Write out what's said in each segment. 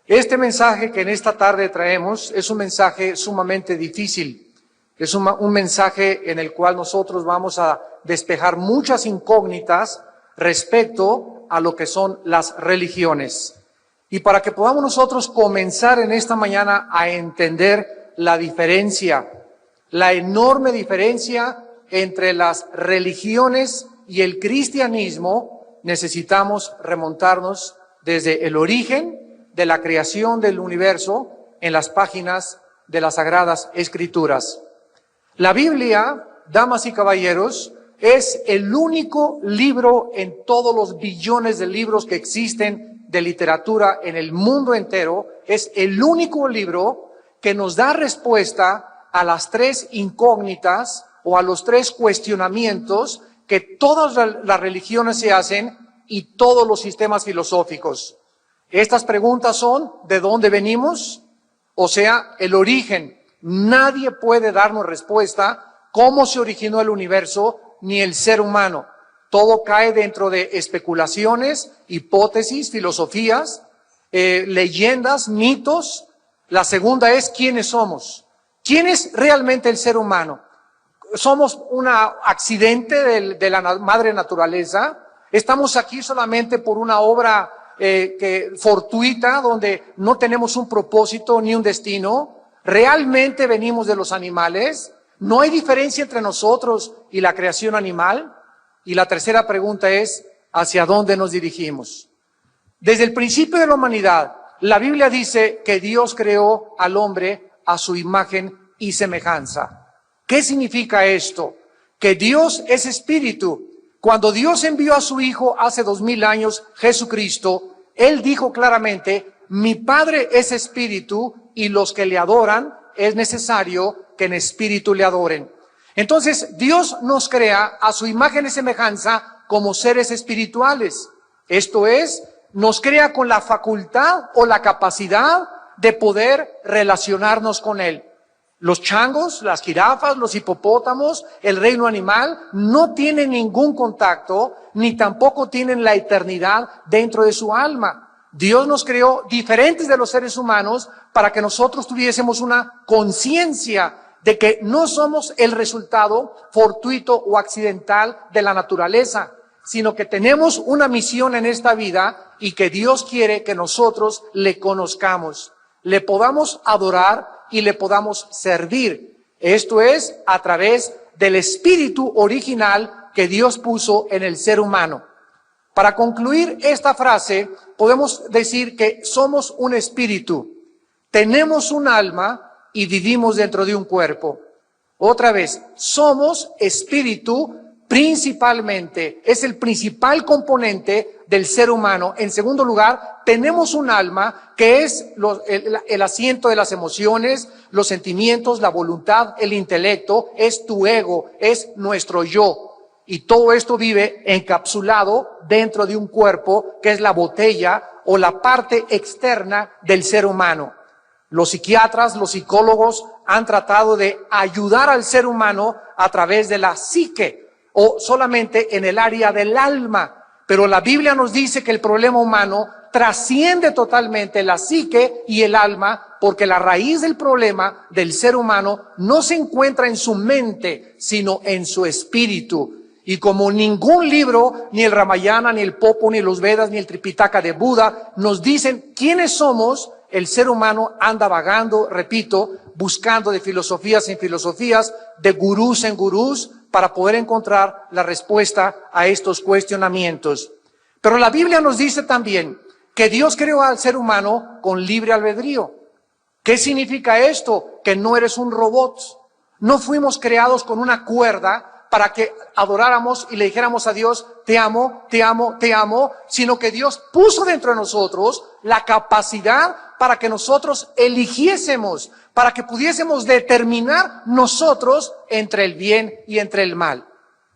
Este mensaje que en esta tarde traemos es un mensaje sumamente difícil. Es un mensaje en el cual nosotros vamos a despejar muchas incógnitas respecto a lo que son las religiones. Y para que podamos nosotros comenzar en esta mañana a entender la diferencia, la enorme diferencia entre las religiones y el cristianismo, necesitamos remontarnos desde el origen de la creación del universo en las páginas de las Sagradas Escrituras. La Biblia, damas y caballeros, es el único libro en todos los billones de libros que existen de literatura en el mundo entero, es el único libro que nos da respuesta a las tres incógnitas o a los tres cuestionamientos que todas las religiones se hacen y todos los sistemas filosóficos. Estas preguntas son: ¿de dónde venimos? O sea, el origen. Nadie puede darnos respuesta cómo se originó el universo ni el ser humano. Todo cae dentro de especulaciones, hipótesis, filosofías, leyendas, mitos. La segunda es: ¿quiénes somos? ¿Quién es realmente el ser humano? ¿Somos un accidente de la madre naturaleza? ¿Estamos aquí solamente por una obra fortuita donde no tenemos un propósito ni un destino? ¿Realmente venimos de los animales? ¿No hay diferencia entre nosotros y la creación animal? Y la tercera pregunta es: ¿hacia dónde nos dirigimos? Desde el principio de la humanidad, la Biblia dice que Dios creó al hombre a su imagen y semejanza. ¿Qué significa esto? Que Dios es espíritu. Cuando Dios envió a su Hijo hace 2000 años, Jesucristo, Él dijo claramente: mi Padre es espíritu y los que le adoran es necesario que en espíritu le adoren. Entonces, Dios nos crea a su imagen y semejanza como seres espirituales. Esto es, nos crea con la facultad o la capacidad de poder relacionarnos con Él. Los changos, las jirafas, los hipopótamos, el reino animal no tienen ningún contacto, ni tampoco tienen la eternidad dentro de su alma. Dios nos creó diferentes de los seres humanos para que nosotros tuviésemos una conciencia de que no somos el resultado fortuito o accidental de la naturaleza, sino que tenemos una misión en esta vida y que Dios quiere que nosotros le conozcamos, le podamos adorar y le podamos servir. Esto es a través del espíritu original que Dios puso en el ser humano. Para concluir esta frase, podemos decir que somos un espíritu, tenemos un alma y vivimos dentro de un cuerpo. Otra vez, somos espíritu principalmente, es el principal componente del ser humano. En segundo lugar, tenemos un alma que es el asiento de las emociones, los sentimientos, la voluntad, el intelecto, es tu ego, es nuestro yo. Y todo esto vive encapsulado dentro de un cuerpo que es la botella o la parte externa del ser humano. Los psiquiatras, los psicólogos han tratado de ayudar al ser humano a través de la psique o solamente en el área del alma. Pero la Biblia nos dice que el problema humano trasciende totalmente la psique y el alma, porque la raíz del problema del ser humano no se encuentra en su mente, sino en su espíritu. Y como ningún libro, ni el Ramayana, ni el Popo, ni los Vedas, ni el Tripitaka de Buda nos dicen quiénes somos, el ser humano anda vagando, repito, buscando de filosofías en filosofías, de gurús en gurús, para poder encontrar la respuesta a estos cuestionamientos. Pero la Biblia nos dice también que Dios creó al ser humano con libre albedrío. ¿Qué significa esto? Que no eres un robot. No fuimos creados con una cuerda para que adoráramos y le dijéramos a Dios: te amo, te amo, te amo, sino que Dios puso dentro de nosotros la capacidad para que nosotros eligiésemos, para que pudiésemos determinar nosotros entre el bien y entre el mal.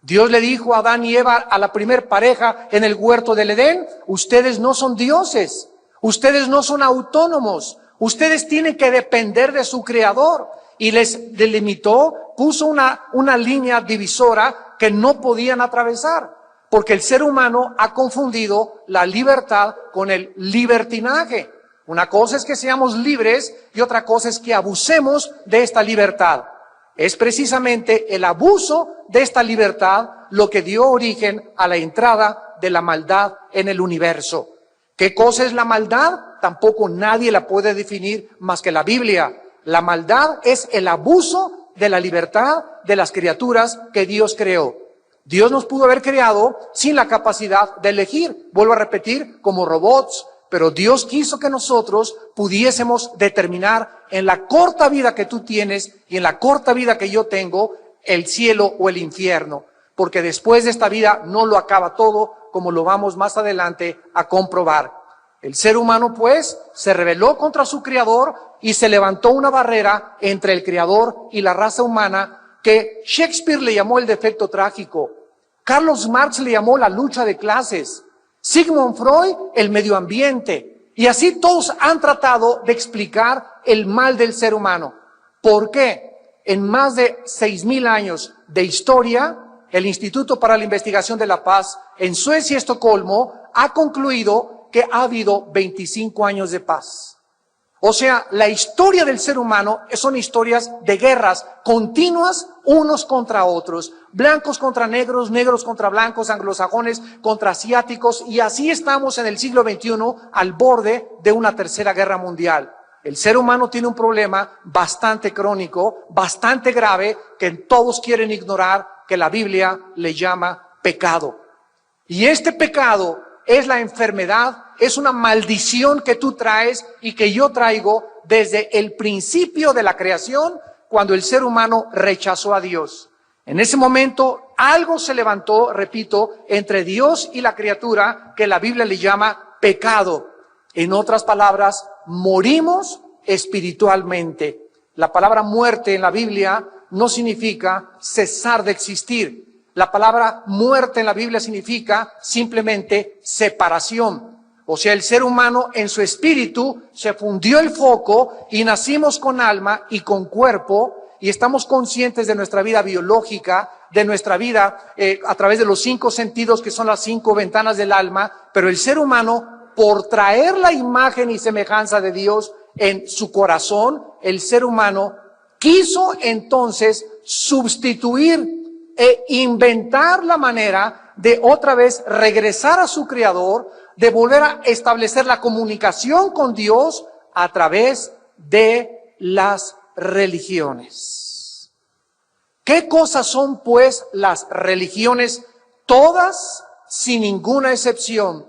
Dios le dijo a Adán y Eva, a la primer pareja en el huerto del Edén: ustedes no son dioses, ustedes no son autónomos, ustedes tienen que depender de su creador. Y les delimitó, puso una línea divisora que no podían atravesar, porque el ser humano ha confundido la libertad con el libertinaje. Una cosa es que seamos libres y otra cosa es que abusemos de esta libertad. Es precisamente el abuso de esta libertad lo que dio origen a la entrada de la maldad en el universo. ¿Qué cosa es la maldad? Tampoco nadie la puede definir más que la Biblia. La maldad es el abuso de la libertad de las criaturas que Dios creó. Dios nos pudo haber creado sin la capacidad de elegir, vuelvo a repetir, como robots, pero Dios quiso que nosotros pudiésemos determinar en la corta vida que tú tienes y en la corta vida que yo tengo, el cielo o el infierno, porque después de esta vida no lo acaba todo, como lo vamos más adelante a comprobar. El ser humano, pues, se rebeló contra su creador y se levantó una barrera entre el creador y la raza humana que Shakespeare le llamó el defecto trágico, Carlos Marx le llamó la lucha de clases, Sigmund Freud el medio ambiente, y así todos han tratado de explicar el mal del ser humano. ¿Por qué? En más de 6,000 años de historia, el Instituto para la Investigación de la Paz en Suecia y Estocolmo ha concluido que ha habido 25 años de paz. O sea, la historia del ser humano son historias de guerras continuas unos contra otros, blancos contra negros, negros contra blancos, anglosajones contra asiáticos, y así estamos en el siglo XXI al borde de una tercera guerra mundial. El ser humano tiene un problema bastante crónico, bastante grave, que todos quieren ignorar, que la Biblia le llama pecado. Y este pecado es la enfermedad, es una maldición que tú traes y que yo traigo desde el principio de la creación, cuando el ser humano rechazó a Dios. En ese momento algo se levantó, repito, entre Dios y la criatura que la Biblia le llama pecado. En otras palabras, morimos espiritualmente. La palabra muerte en la Biblia no significa cesar de existir. La palabra muerte en la Biblia significa simplemente separación. O sea, el ser humano en su espíritu se fundió el foco y nacimos con alma y con cuerpo y estamos conscientes de nuestra vida biológica, de nuestra vida a través de los 5 sentidos que son las 5 ventanas del alma, pero el ser humano, por traer la imagen y semejanza de Dios en su corazón, el ser humano quiso entonces sustituir e inventar la manera de otra vez regresar a su creador, de volver a establecer la comunicación con Dios a través de las religiones. ¿Qué cosas son pues las religiones? Todas, sin ninguna excepción,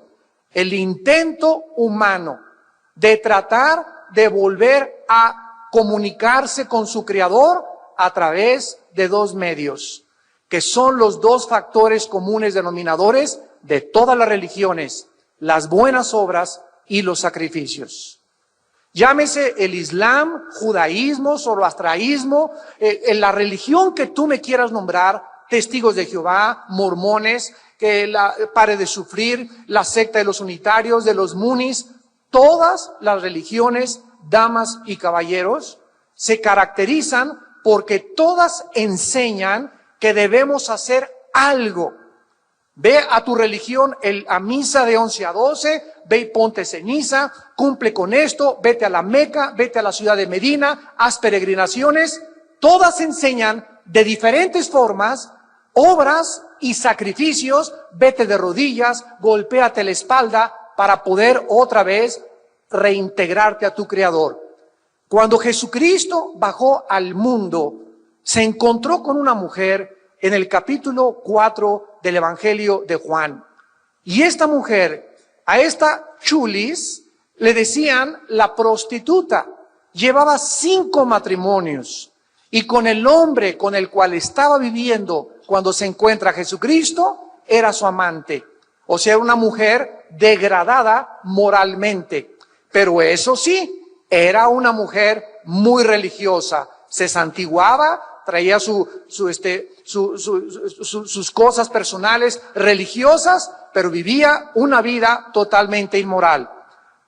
el intento humano de tratar de volver a comunicarse con su creador a través de 2 medios, que son los 2 factores comunes denominadores de todas las religiones: las buenas obras y los sacrificios. Llámese el Islam, judaísmo, zoroastraísmo, la religión que tú me quieras nombrar, testigos de Jehová, mormones, que pare de sufrir, la secta de los unitarios, de los munis, todas las religiones, damas y caballeros, se caracterizan porque todas enseñan que debemos hacer algo. Ve a tu religión a misa de 11 a 12, ve y ponte ceniza, cumple con esto, vete a la Meca, vete a la ciudad de Medina, haz peregrinaciones. Todas enseñan de diferentes formas, obras y sacrificios, vete de rodillas, golpéate la espalda para poder otra vez reintegrarte a tu Creador. Cuando Jesucristo bajó al mundo, se encontró con una mujer en el capítulo 4 del Evangelio de Juan. Y esta mujer, a esta chulis, le decían la prostituta. Llevaba 5 matrimonios. Y con el hombre con el cual estaba viviendo cuando se encuentra Jesucristo, era su amante. O sea, una mujer degradada moralmente. Pero eso sí, era una mujer muy religiosa. Se santiguaba, traía sus cosas personales religiosas, pero vivía una vida totalmente inmoral.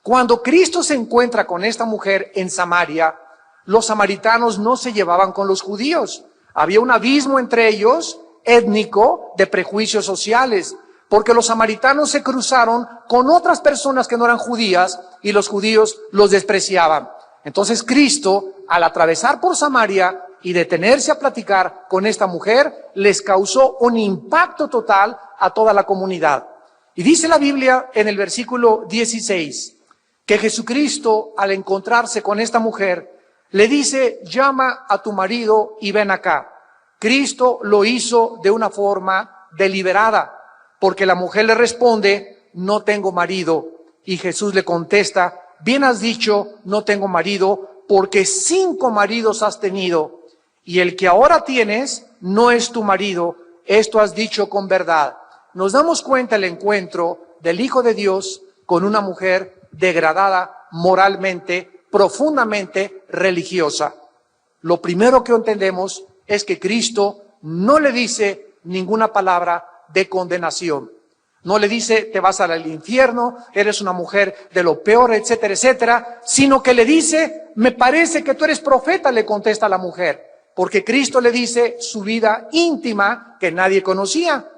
Cuando Cristo se encuentra con esta mujer en Samaria, los samaritanos no se llevaban con los judíos. Había un abismo entre ellos, étnico, de prejuicios sociales. porque los samaritanos se cruzaron con otras personas que no eran judías y los judíos los despreciaban. Entonces Cristo, al atravesar por Samaria y detenerse a platicar con esta mujer, les causó un impacto total a toda la comunidad. Y dice la Biblia en el versículo 16, que Jesucristo, al encontrarse con esta mujer, le dice: llama a tu marido y ven acá. Cristo lo hizo de una forma deliberada, porque la mujer le responde: no tengo marido. Y Jesús le contesta: bien has dicho, no tengo marido, porque 5 maridos has tenido, y el que ahora tienes no es tu marido. Esto has dicho con verdad. Nos damos cuenta el encuentro del Hijo de Dios con una mujer degradada moralmente, profundamente religiosa. Lo primero que entendemos es que Cristo no le dice ninguna palabra de condenación. No le dice: te vas al infierno, eres una mujer de lo peor, etcétera, etcétera, sino que le dice: me parece que tú eres profeta, le contesta la mujer, porque Cristo le dice su vida íntima que nadie conocía.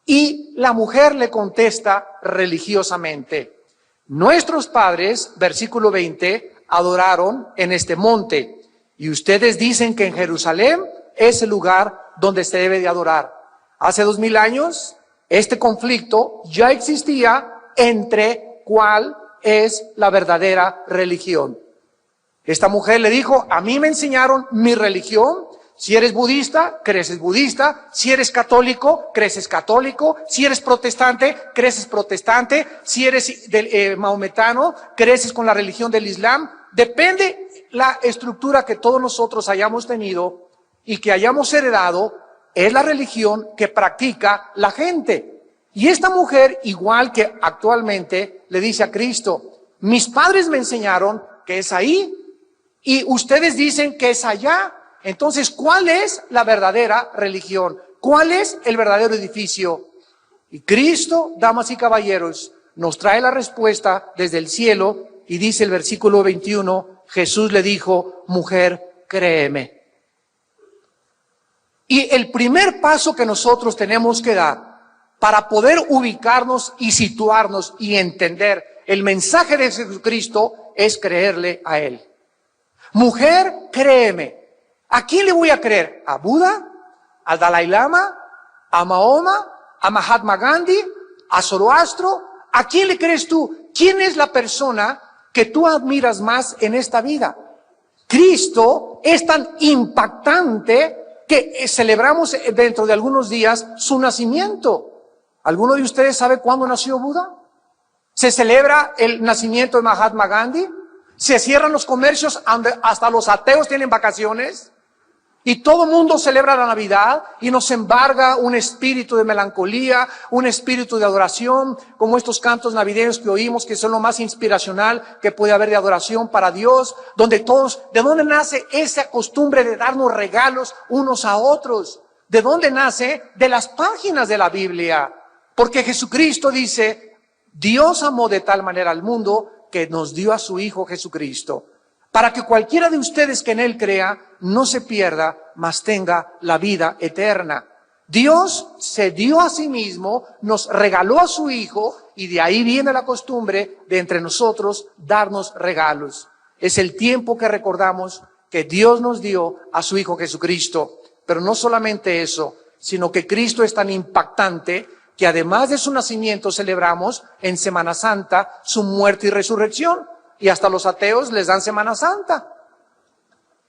Y la mujer le contesta religiosamente: nuestros padres, versículo 20, adoraron en este monte, y ustedes dicen que en Jerusalén es el lugar donde se debe de adorar. Hace 2000 años, este conflicto ya existía entre cuál es la verdadera religión. Esta mujer le dijo: a mí me enseñaron mi religión. Si eres budista, creces budista. Si eres católico, creces católico. Si eres protestante, creces protestante. Si eres maometano, creces con la religión del Islam. Depende la estructura que todos nosotros hayamos tenido y que hayamos heredado, es la religión que practica la gente. Y esta mujer, igual que actualmente, le dice a Cristo: mis padres me enseñaron que es ahí y ustedes dicen que es allá. Entonces, ¿cuál es la verdadera religión? ¿Cuál es el verdadero edificio? Y Cristo, damas y caballeros, nos trae la respuesta desde el cielo y dice el versículo 21, Jesús le dijo: mujer, créeme. Y el primer paso que nosotros tenemos que dar para poder ubicarnos y situarnos y entender el mensaje de Jesucristo es creerle a Él. Mujer, créeme. ¿A quién le voy a creer? ¿A Buda? ¿Al Dalai Lama? ¿A Mahoma? ¿A Mahatma Gandhi? ¿A Zoroastro? ¿A quién le crees tú? ¿Quién es la persona que tú admiras más en esta vida? Cristo es tan impactante que celebramos dentro de algunos días su nacimiento. ¿Alguno de ustedes sabe cuándo nació Buda? ¿Se celebra el nacimiento de Mahatma Gandhi? ¿Se cierran los comercios, hasta los ateos tienen vacaciones? Y todo mundo celebra la Navidad y nos embarga un espíritu de melancolía, un espíritu de adoración, como estos cantos navideños que oímos, que son lo más inspiracional que puede haber de adoración para Dios, donde todos, ¿de dónde nace esa costumbre de darnos regalos unos a otros? ¿De dónde nace? De las páginas de la Biblia. Porque Jesucristo dice: Dios amó de tal manera al mundo que nos dio a su Hijo Jesucristo, para que cualquiera de ustedes que en Él crea no se pierda, mas tenga la vida eterna. Dios se dio a sí mismo, nos regaló a su Hijo, y de ahí viene la costumbre de entre nosotros darnos regalos. Es el tiempo que recordamos que Dios nos dio a su Hijo Jesucristo. Pero no solamente eso, sino que Cristo es tan impactante que además de su nacimiento celebramos en Semana Santa su muerte y resurrección. Y hasta los ateos les dan Semana Santa.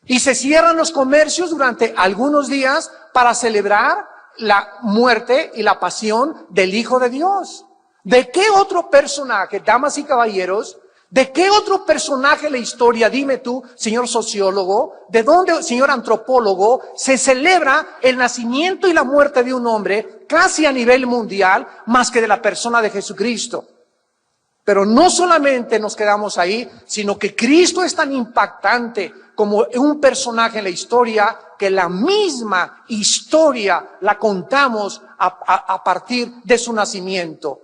Y se cierran los comercios durante algunos días para celebrar la muerte y la pasión del Hijo de Dios. ¿De qué otro personaje, damas y caballeros, de qué otro personaje en la historia, dime tú, señor sociólogo, de dónde, señor antropólogo, se celebra el nacimiento y la muerte de un hombre casi a nivel mundial más que de la persona de Jesucristo? Pero no solamente nos quedamos ahí, sino que Cristo es tan impactante como un personaje en la historia que la misma historia la contamos a partir de su nacimiento.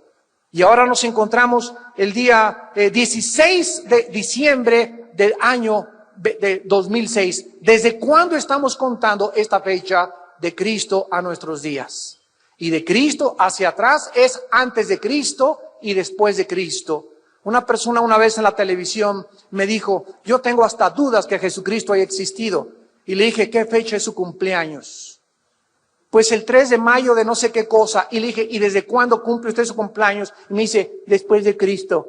Y ahora nos encontramos el día 16 de diciembre del año de 2006. ¿Desde cuándo estamos contando esta fecha de Cristo a nuestros días? Y de Cristo hacia atrás es antes de Cristo y después de Cristo. Una persona una vez en la televisión me dijo, yo tengo hasta dudas que Jesucristo haya existido. Y le dije, ¿qué fecha es su cumpleaños? Pues el 3 de mayo de no sé qué cosa. Y le dije, ¿y desde cuándo cumple usted su cumpleaños? Y me dice, después de Cristo.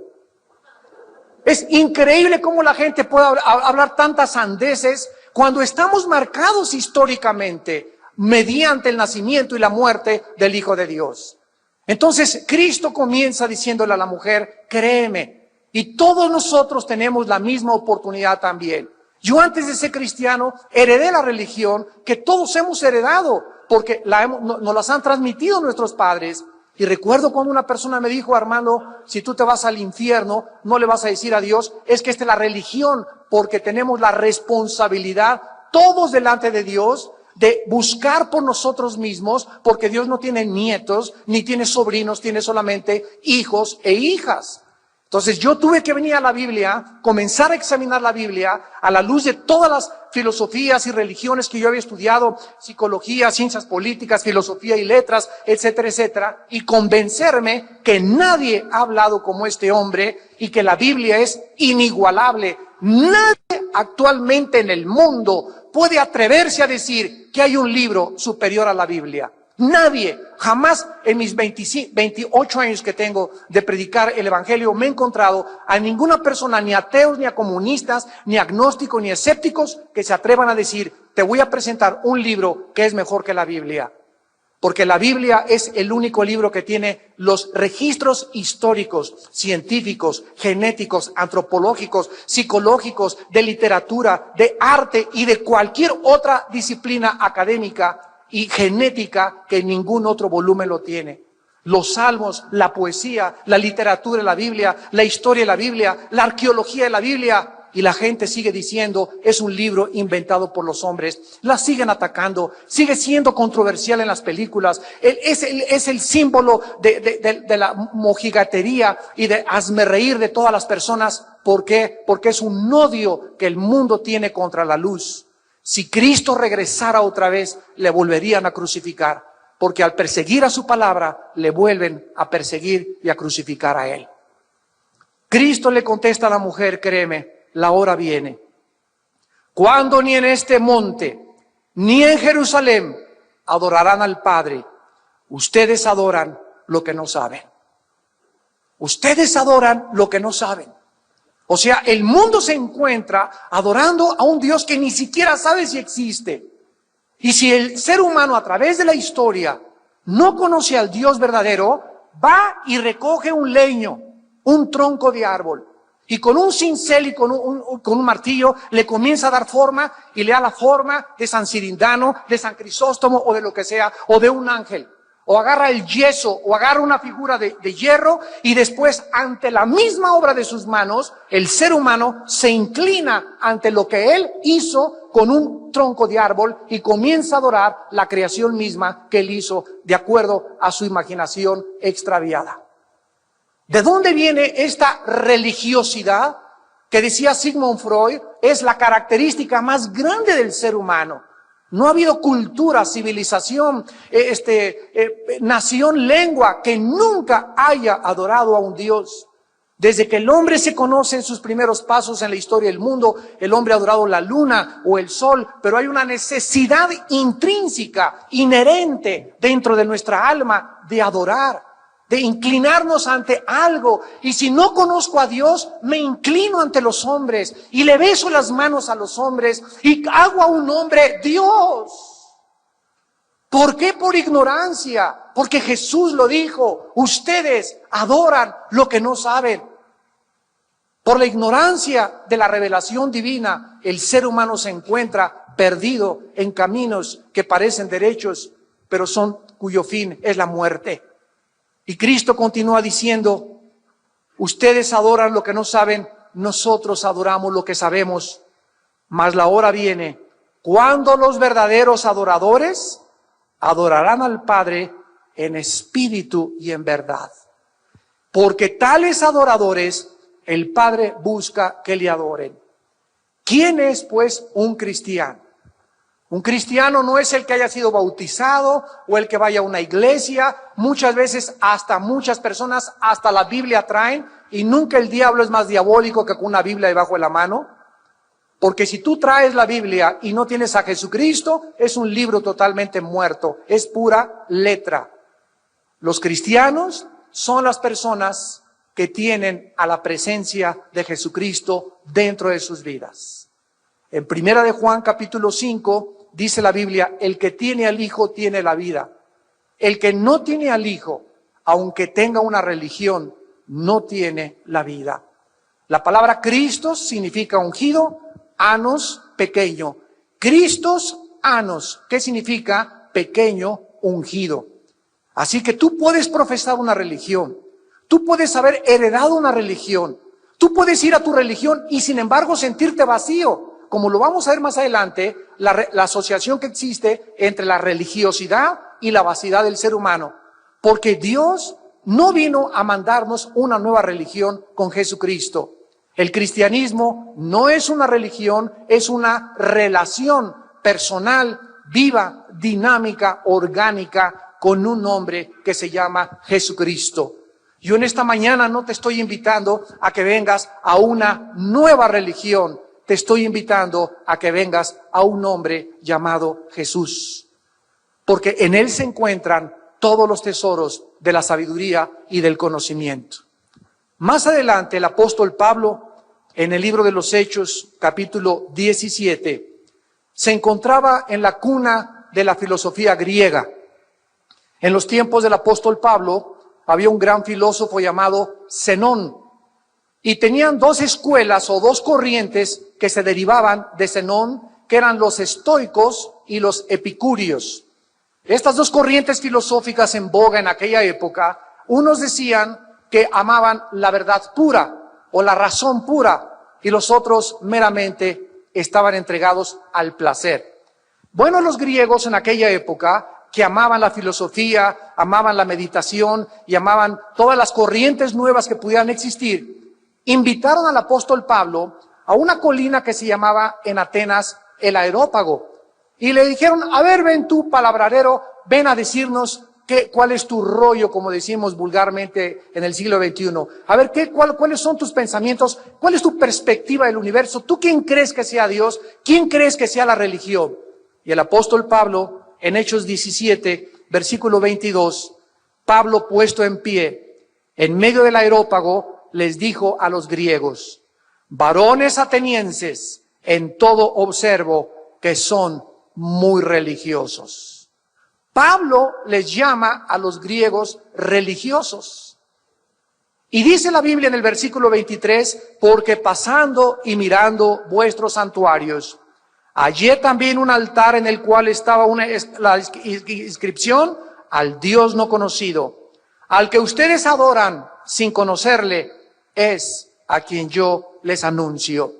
Es increíble cómo la gente puede hablar tantas sandeces cuando estamos marcados históricamente mediante el nacimiento y la muerte del Hijo de Dios. Entonces Cristo comienza diciéndole a la mujer, créeme, y todos nosotros tenemos la misma oportunidad también. Yo antes de ser cristiano heredé la religión que todos hemos heredado, porque nos las han transmitido nuestros padres. Y recuerdo cuando una persona me dijo, Armando, si tú te vas al infierno, no le vas a decir a Dios, es que esta es la religión, porque tenemos la responsabilidad, todos delante de Dios, de buscar por nosotros mismos, porque Dios no tiene nietos, ni tiene sobrinos, tiene solamente hijos e hijas. Entonces yo tuve que venir a la Biblia, comenzar a examinar la Biblia a la luz de todas las filosofías y religiones que yo había estudiado, psicología, ciencias políticas, filosofía y letras, etcétera, etcétera, y convencerme que nadie ha hablado como este hombre y que la Biblia es inigualable. Nadie actualmente en el mundo puede atreverse a decir que hay un libro superior a la Biblia. Nadie, jamás en mis 28 años que tengo de predicar el Evangelio me he encontrado a ninguna persona, ni ateos, ni a comunistas, ni agnósticos, ni escépticos, que se atrevan a decir, te voy a presentar un libro que es mejor que la Biblia. Porque la Biblia es el único libro que tiene los registros históricos, científicos, genéticos, antropológicos, psicológicos, de literatura, de arte y de cualquier otra disciplina académica y genética que ningún otro volumen lo tiene. Los salmos, la poesía, la literatura de la Biblia, la historia de la Biblia, la arqueología de la Biblia, y la gente sigue diciendo, es un libro inventado por los hombres. La siguen atacando, sigue siendo controversial en las películas. Es el símbolo de la mojigatería y de hazmerreír de todas las personas. ¿Por qué? Porque es un odio que el mundo tiene contra la luz. Si Cristo regresara otra vez, le volverían a crucificar, porque al perseguir a su palabra, le vuelven a perseguir y a crucificar a él. Cristo le contesta a la mujer, créeme, la hora viene, cuando ni en este monte, ni en Jerusalén, adorarán al Padre. Ustedes adoran lo que no saben. Ustedes adoran lo que no saben. O sea, el mundo se encuentra adorando a un Dios que ni siquiera sabe si existe. Y si el ser humano a través de la historia no conoce al Dios verdadero, va y recoge un leño, un tronco de árbol, y con un cincel y con un martillo le comienza a dar forma y le da la forma de San Cirindano, de San Crisóstomo o de lo que sea, o de un ángel. O agarra el yeso, o agarra una figura de hierro, y después, ante la misma obra de sus manos, el ser humano se inclina ante lo que él hizo con un tronco de árbol y comienza a adorar la creación misma que él hizo de acuerdo a su imaginación extraviada. ¿De dónde viene esta religiosidad que decía Sigmund Freud es la característica más grande del ser humano? No ha habido cultura, civilización, nación, lengua que nunca haya adorado a un Dios. Desde que el hombre se conoce en sus primeros pasos en la historia del mundo, el hombre ha adorado la luna o el sol, pero hay una necesidad intrínseca, inherente dentro de nuestra alma de adorar, de inclinarnos ante algo. Y si no conozco a Dios, me inclino ante los hombres y le beso las manos a los hombres y hago a un hombre Dios. ¿Por qué? Por ignorancia. Porque Jesús lo dijo, ustedes adoran lo que no saben. Por la ignorancia de la revelación divina, el ser humano se encuentra perdido en caminos que parecen derechos, pero cuyo fin es la muerte. Y Cristo continúa diciendo, ustedes adoran lo que no saben, nosotros adoramos lo que sabemos, mas la hora viene cuando los verdaderos adoradores adorarán al Padre en espíritu y en verdad. Porque tales adoradores el Padre busca que le adoren. ¿Quién es pues un cristiano? Un cristiano no es el que haya sido bautizado o el que vaya a una iglesia. Muchas veces hasta muchas personas hasta la Biblia traen y nunca el diablo es más diabólico que con una Biblia debajo de la mano. Porque si tú traes la Biblia y no tienes a Jesucristo, es un libro totalmente muerto, es pura letra. Los cristianos son las personas que tienen a la presencia de Jesucristo dentro de sus vidas. En 1 de Juan capítulo 5 dice la Biblia, el que tiene al Hijo tiene la vida. El que no tiene al Hijo, aunque tenga una religión, no tiene la vida. La palabra Cristo significa ungido, anos, pequeño. Cristos, anos, ¿qué significa? Pequeño, ungido. Así que tú puedes profesar una religión, tú puedes haber heredado una religión, tú puedes ir a tu religión y sin embargo sentirte vacío. Como lo vamos a ver más adelante, la asociación que existe entre la religiosidad y la vaciedad del ser humano. Porque Dios no vino a mandarnos una nueva religión con Jesucristo. El cristianismo no es una religión, es una relación personal, viva, dinámica, orgánica, con un hombre que se llama Jesucristo. Yo en esta mañana no te estoy invitando a que vengas a una nueva religión. Te estoy invitando a que vengas a un hombre llamado Jesús, porque en él se encuentran todos los tesoros de la sabiduría y del conocimiento. Más adelante el apóstol Pablo, en el libro de los Hechos, capítulo 17, se encontraba en la cuna de la filosofía griega. En los tiempos del apóstol Pablo había un gran filósofo llamado Zenón, y tenían dos escuelas o dos corrientes que se derivaban de Zenón, que eran los estoicos y los epicúreos. Estas dos corrientes filosóficas en boga en aquella época, unos decían que amaban la verdad pura o la razón pura, y los otros meramente estaban entregados al placer. Bueno, los griegos en aquella época, que amaban la filosofía, amaban la meditación y amaban todas las corrientes nuevas que pudieran existir, invitaron al apóstol Pablo a una colina que se llamaba en Atenas el Areópago. Y le dijeron, a ver, ven tú, palabradero, ven a decirnos cuál es tu rollo, como decimos vulgarmente en el siglo XXI. A ver, cuáles son tus pensamientos, cuál es tu perspectiva del universo. ¿Tú quién crees que sea Dios? ¿Quién crees que sea la religión? Y el apóstol Pablo, en Hechos 17, versículo 22, Pablo puesto en pie, en medio del Areópago, les dijo a los griegos, varones atenienses, en todo observo que son muy religiosos. Pablo les llama a los griegos religiosos. Y dice la Biblia en el versículo 23, porque pasando y mirando vuestros santuarios, hallé también un altar en el cual estaba la inscripción al Dios no conocido, al que ustedes adoran sin conocerle, es a quien yo les anuncio.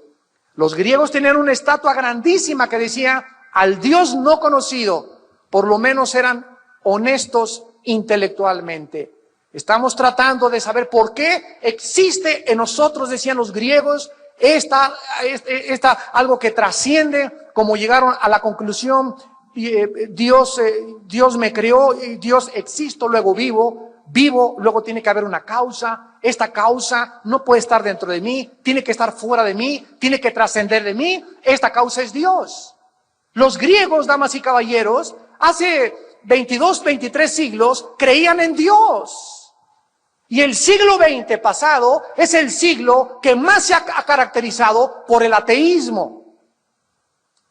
Los griegos tenían una estatua grandísima que decía al Dios no conocido. Por lo menos eran honestos intelectualmente. Estamos tratando de saber por qué existe en nosotros, decían los griegos, algo que trasciende, como llegaron a la conclusión, Dios me creó, Dios existo, luego vivo, luego tiene que haber una causa. Esta causa no puede estar dentro de mí, tiene que estar fuera de mí, tiene que trascender de mí. Esta causa es Dios. Los griegos, damas y caballeros, hace 22, 23 siglos creían en Dios. Y el siglo XX pasado es el siglo que más se ha caracterizado por el ateísmo.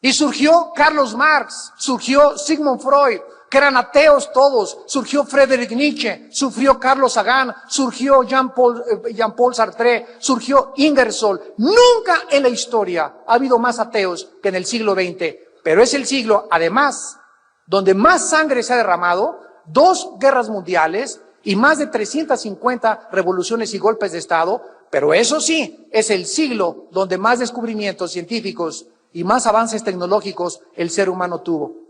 Y surgió Carlos Marx, surgió Sigmund Freud, que eran ateos todos, surgió Friedrich Nietzsche, surgió Carlos Sagan, surgió Jean-Paul Sartre, surgió Ingersoll. Nunca en la historia ha habido más ateos que en el siglo XX, pero es el siglo, además, donde más sangre se ha derramado, 2 guerras mundiales y más de 350 revoluciones y golpes de Estado, pero eso sí, es el siglo donde más descubrimientos científicos y más avances tecnológicos el ser humano tuvo.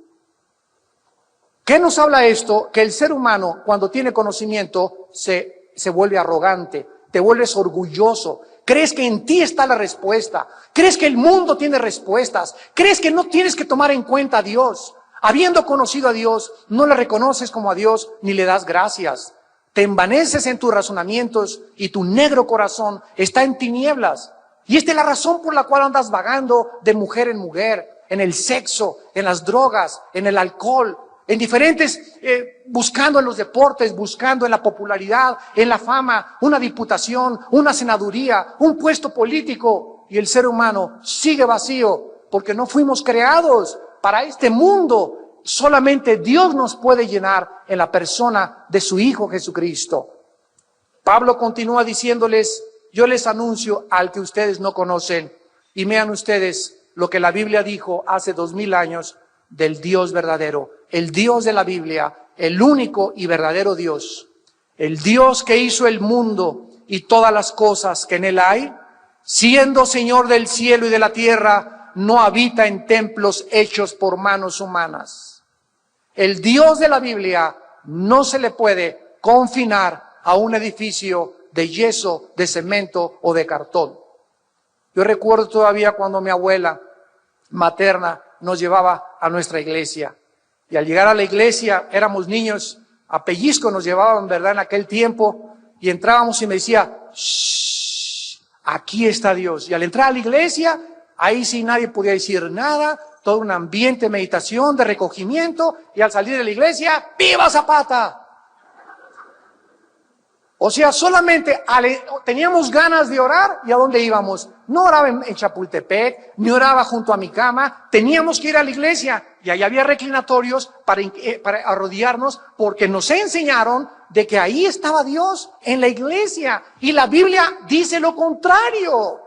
¿Qué nos habla esto? Que el ser humano, cuando tiene conocimiento, se vuelve arrogante, te vuelves orgulloso, Crees que en ti está la respuesta. Crees que el mundo tiene respuestas. Crees que no tienes que tomar en cuenta a Dios. Habiendo conocido a Dios, no le reconoces como a Dios ni le das gracias. Te envaneces en tus razonamientos y tu negro corazón está en tinieblas. Y esta es la razón por la cual andas vagando de mujer en mujer, en el sexo, en las drogas, en el alcohol, en diferentes, buscando en los deportes, buscando en la popularidad, en la fama, una diputación, una senaduría, un puesto político. Y el ser humano sigue vacío porque no fuimos creados para este mundo. Solamente Dios nos puede llenar en la persona de su Hijo Jesucristo. Pablo continúa diciéndoles, yo les anuncio al que ustedes no conocen, y vean ustedes lo que la Biblia dijo hace 2000 años del Dios verdadero, el Dios de la Biblia, el único y verdadero Dios, el Dios que hizo el mundo y todas las cosas que en él hay, siendo Señor del cielo y de la tierra, no habita en templos hechos por manos humanas. El Dios de la Biblia no se le puede confinar a un edificio de yeso, de cemento o de cartón. Yo recuerdo todavía cuando mi abuela materna nos llevaba a nuestra iglesia. Y al llegar a la iglesia, éramos niños, a pellizco nos llevaban, ¿verdad?, en aquel tiempo, y entrábamos y me decía, shh, aquí está Dios. Y al entrar a la iglesia, ahí sí nadie podía decir nada, todo un ambiente de meditación, de recogimiento, y al salir de la iglesia, ¡viva Zapata! O sea, solamente teníamos ganas de orar, ¿y a dónde íbamos? No oraba en Chapultepec, ni oraba junto a mi cama, teníamos que ir a la iglesia, y ahí había reclinatorios para arrodillarnos, porque nos enseñaron de que ahí estaba Dios, en la iglesia, y la Biblia dice lo contrario.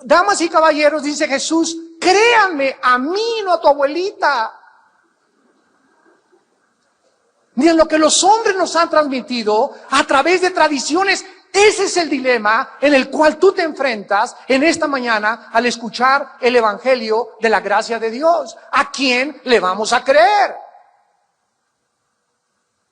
Damas y caballeros, dice Jesús, créanme, a mí, no a tu abuelita. Miren lo que los hombres nos han transmitido a través de tradiciones. Ese es el dilema en el cual tú te enfrentas en esta mañana al escuchar el evangelio de la gracia de Dios. ¿A quién le vamos a creer?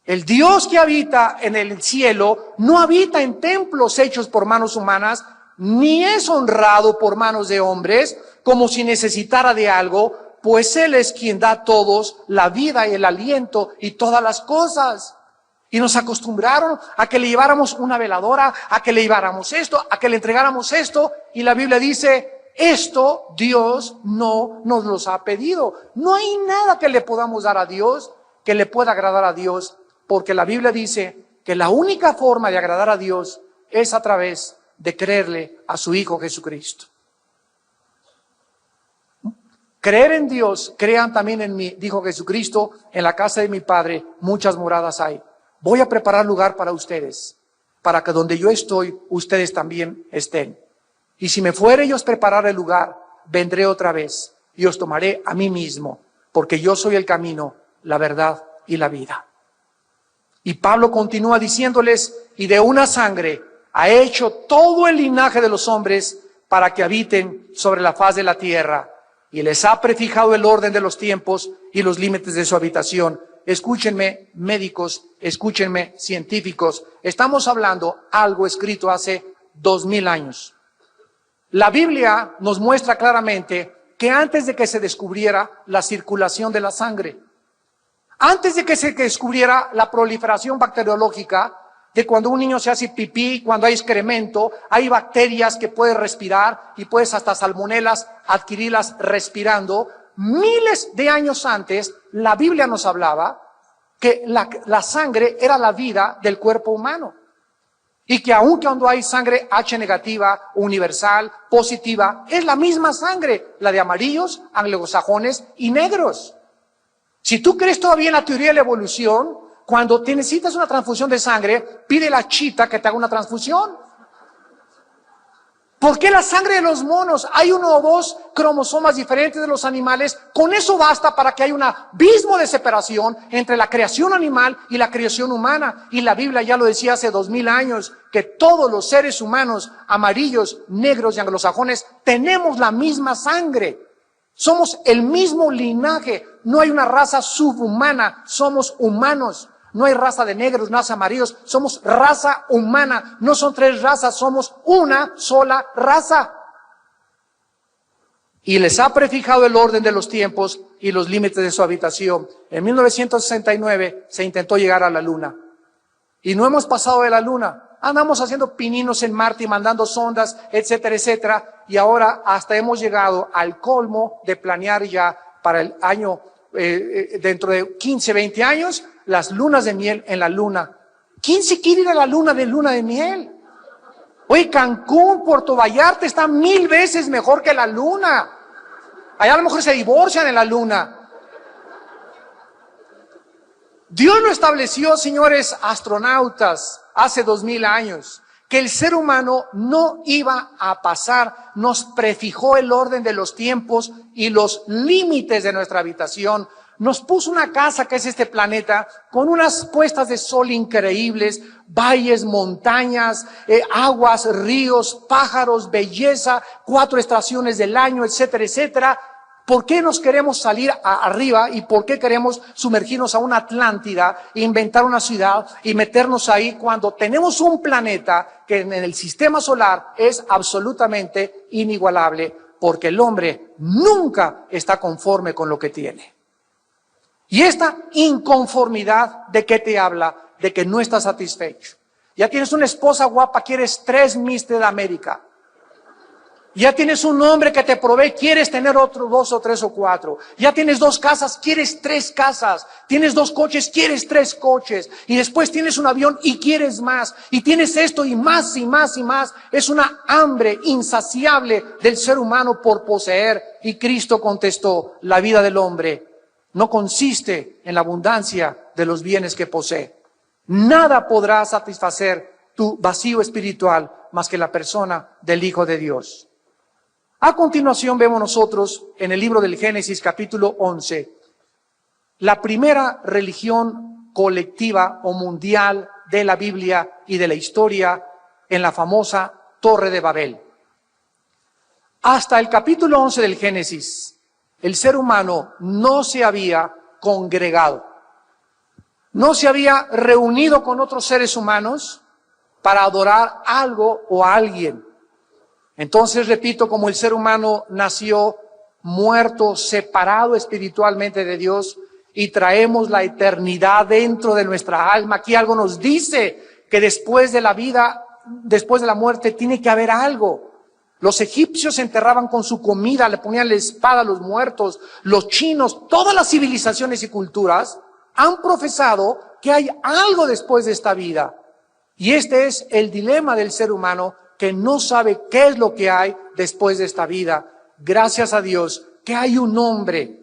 El Dios que habita en el cielo no habita en templos hechos por manos humanas, ni es honrado por manos de hombres como si necesitara de algo, pues Él es quien da a todos la vida y el aliento y todas las cosas. Y nos acostumbraron a que le lleváramos una veladora, a que le lleváramos esto, a que le entregáramos esto, y la Biblia dice, esto Dios no nos los ha pedido. No hay nada que le podamos dar a Dios que le pueda agradar a Dios, porque la Biblia dice que la única forma de agradar a Dios es a través de creerle a su Hijo Jesucristo. Creer en Dios, crean también en mí, dijo Jesucristo, en la casa de mi Padre muchas moradas hay. Voy a preparar lugar para ustedes, para que donde yo estoy, ustedes también estén. Y si me fuere yo a preparar el lugar, vendré otra vez y os tomaré a mí mismo, porque yo soy el camino, la verdad y la vida. Y Pablo continúa diciéndoles, y de una sangre ha hecho todo el linaje de los hombres para que habiten sobre la faz de la tierra, y les ha prefijado el orden de los tiempos y los límites de su habitación. Escúchenme, médicos, escúchenme, científicos, estamos hablando algo escrito hace 2000 años. La Biblia nos muestra claramente que antes de que se descubriera la circulación de la sangre, antes de que se descubriera la proliferación bacteriológica, de cuando un niño se hace pipí, cuando hay excremento, hay bacterias que puedes respirar y puedes hasta salmonelas adquirirlas respirando. Miles de años antes, la Biblia nos hablaba que la sangre era la vida del cuerpo humano. Y que aun cuando hay sangre H negativa, universal, positiva, es la misma sangre, la de amarillos, anglosajones y negros. Si tú crees todavía en la teoría de la evolución, cuando te necesitas una transfusión de sangre, pide a la chita que te haga una transfusión. ¿Por qué la sangre de los monos? Hay 1 o 2 cromosomas diferentes de los animales. Con eso basta para que haya un abismo de separación entre la creación animal y la creación humana. Y la Biblia ya lo decía hace 2000 años, que todos los seres humanos, amarillos, negros y anglosajones, tenemos la misma sangre. Somos el mismo linaje. No hay una raza subhumana. Somos humanos. No hay raza de negros, raza de amarillos. Somos raza humana. No son tres razas, somos una sola raza. Y les ha prefijado el orden de los tiempos y los límites de su habitación. En 1969 se intentó llegar a la Luna. Y no hemos pasado de la Luna. Andamos haciendo pininos en Marte y mandando sondas, etcétera, etcétera. Y ahora hasta hemos llegado al colmo de planear ya para el año, dentro de 15, 20 años, las lunas de miel en la Luna. ¿Quién se quiere ir a la luna de miel? Oye, Cancún, Puerto Vallarta está 1000 veces mejor que la Luna. Allá a lo mejor se divorcian en la Luna. Dios lo estableció, señores astronautas, hace 2000 años, que el ser humano no iba a pasar, nos prefijó el orden de los tiempos y los límites de nuestra habitación. Nos puso una casa que es este planeta con unas puestas de sol increíbles, valles, montañas, aguas, ríos, pájaros, belleza, 4 estaciones del año, etcétera, etcétera. ¿Por qué nos queremos salir arriba y por qué queremos sumergirnos a una Atlántida, inventar una ciudad y meternos ahí cuando tenemos un planeta que en el sistema solar es absolutamente inigualable? Porque el hombre nunca está conforme con lo que tiene. Y esta inconformidad, ¿de qué te habla? De que no estás satisfecho. Ya tienes una esposa guapa, quieres 3 Miss de América. Ya tienes un hombre que te provee, quieres tener otro 2 o 3 o 4. Ya tienes 2 casas, quieres 3 casas. Tienes 2 coches, quieres 3 coches. Y después tienes un avión y quieres más. Y tienes esto y más y más y más. Es una hambre insaciable del ser humano por poseer. Y Cristo contestó, la vida del hombre no consiste en la abundancia de los bienes que posee. Nada podrá satisfacer tu vacío espiritual más que la persona del Hijo de Dios. A continuación vemos nosotros en el libro del Génesis capítulo 11, la primera religión colectiva o mundial de la Biblia y de la historia en la famosa Torre de Babel. Hasta el capítulo 11 del Génesis, el ser humano no se había congregado, no se había reunido con otros seres humanos para adorar algo o a alguien. Entonces, repito, como el ser humano nació muerto, separado espiritualmente de Dios y traemos la eternidad dentro de nuestra alma. Aquí algo nos dice que después de la vida, después de la muerte, tiene que haber algo. Los egipcios se enterraban con su comida, le ponían la espada a los muertos. Los chinos, todas las civilizaciones y culturas han profesado que hay algo después de esta vida. Y este es el dilema del ser humano, que no sabe qué es lo que hay después de esta vida. Gracias a Dios que hay un hombre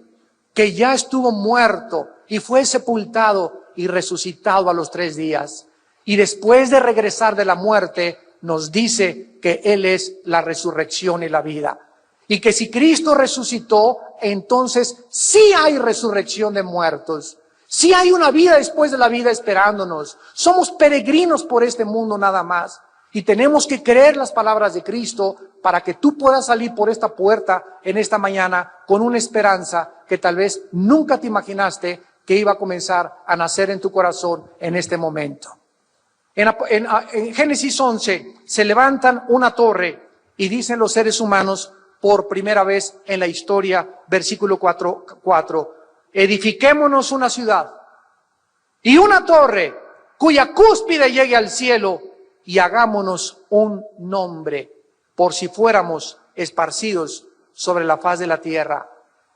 que ya estuvo muerto y fue sepultado y resucitado a los 3 días. Y después de regresar de la muerte, nos dice que Él es la resurrección y la vida. Y que si Cristo resucitó, entonces sí hay resurrección de muertos. Sí hay una vida después de la vida esperándonos. Somos peregrinos por este mundo nada más. Y tenemos que creer las palabras de Cristo para que tú puedas salir por esta puerta en esta mañana con una esperanza que tal vez nunca te imaginaste que iba a comenzar a nacer en tu corazón en este momento. En Génesis 11 se levantan una torre y dicen los seres humanos por primera vez en la historia, versículo 4, edifiquémonos una ciudad y una torre cuya cúspide llegue al cielo y hagámonos un nombre por si fuéramos esparcidos sobre la faz de la tierra.